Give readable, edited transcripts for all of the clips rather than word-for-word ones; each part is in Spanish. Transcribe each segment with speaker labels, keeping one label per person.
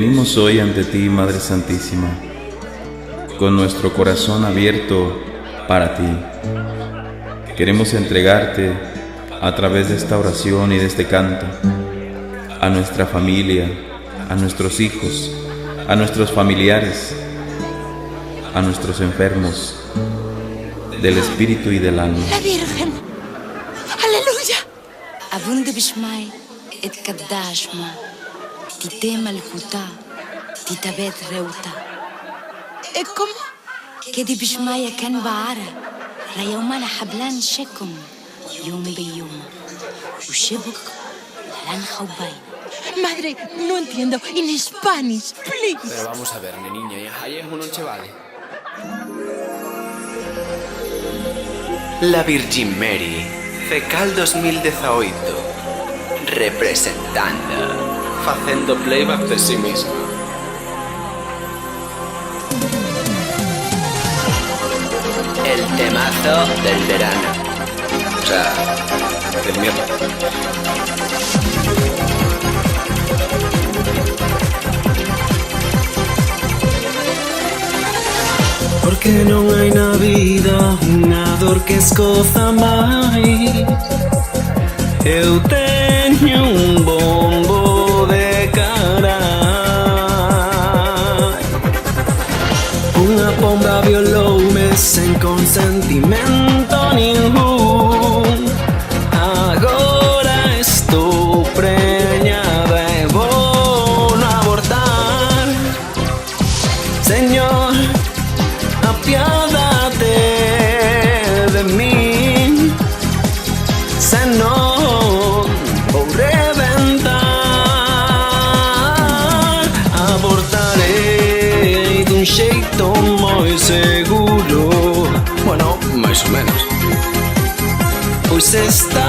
Speaker 1: Venimos hoy ante ti, Madre Santísima, con nuestro corazón abierto para ti. Queremos entregarte, a través de esta oración y de este canto, a nuestra familia, a nuestros hijos, a nuestros familiares, a nuestros enfermos, del espíritu y del alma.
Speaker 2: La Virgen. Aleluya. Avunde bishmai et kadashma, tite malkuta, titabet reuta. ¿Cómo? Que di bishmai kan baara, rayumana hablan shekum, yom biyom, ushibuk lan khawbain. Madre, no entiendo. In Spanish, please.
Speaker 3: Pero vamos a ver, mi niña, ahí es un noche vale. La Virgin Mary, Fecal 2018, representando, facendo playback de sí misma. El temazo del verano. O sea, del invierno.
Speaker 4: Porque non hai na vida unha dor que escoza máis. Eu teño un bombo de cara, unha pomba violoume sen consentimento ningún. Agora estou preñada e vou no abortar. Señor, apiádate de mí, se non vou reventar. Abortarei dun xeito moi seguro, bueno, máis ou menos, pois esta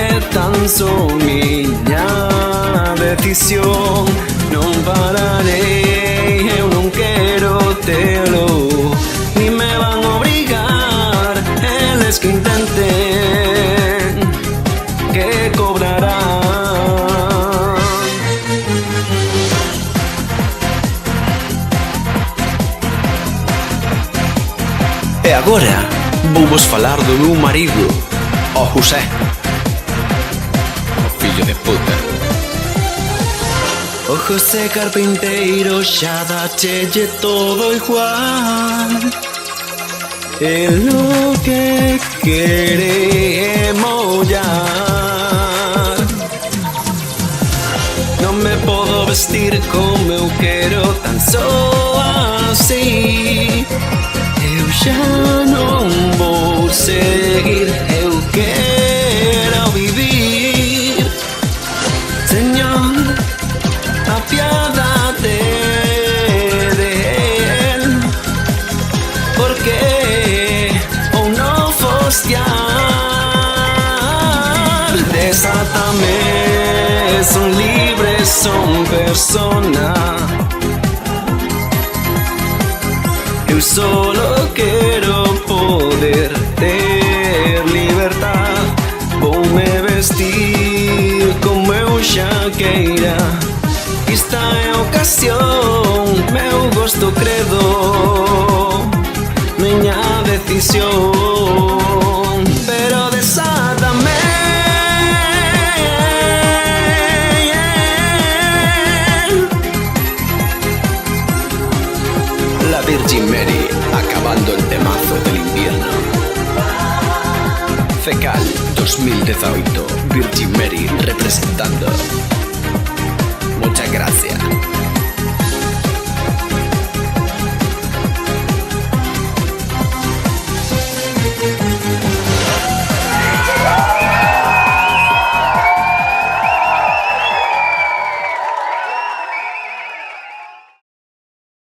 Speaker 4: é tan só miña decisión. Non pararei, eu non quero telo, ni me van a obligar, eles que intenten, que cobrarán. E agora vou vos falar do meu marido, o José,
Speaker 3: O fillo de puta.
Speaker 4: o José carpinteiro, xa dachelle todo igual. El lo que quere é mollar. Non me podo vestir como eu quero, tan só así. Eu xa non vou seguir, eu quero vivir. Señor, apiádate de él, porque ou non fostear. Desátame, son libres, son persona. Eu solo quero poder ter libertad. Voume vestir como eu xa queira. Esta é a ocasión, meu gosto credo, miña decisión. Pero desátame,
Speaker 3: La Virgin Mary, acabando el temazo del invierno. Fecal 2018, Virgin Mary representando. Muchas gracias.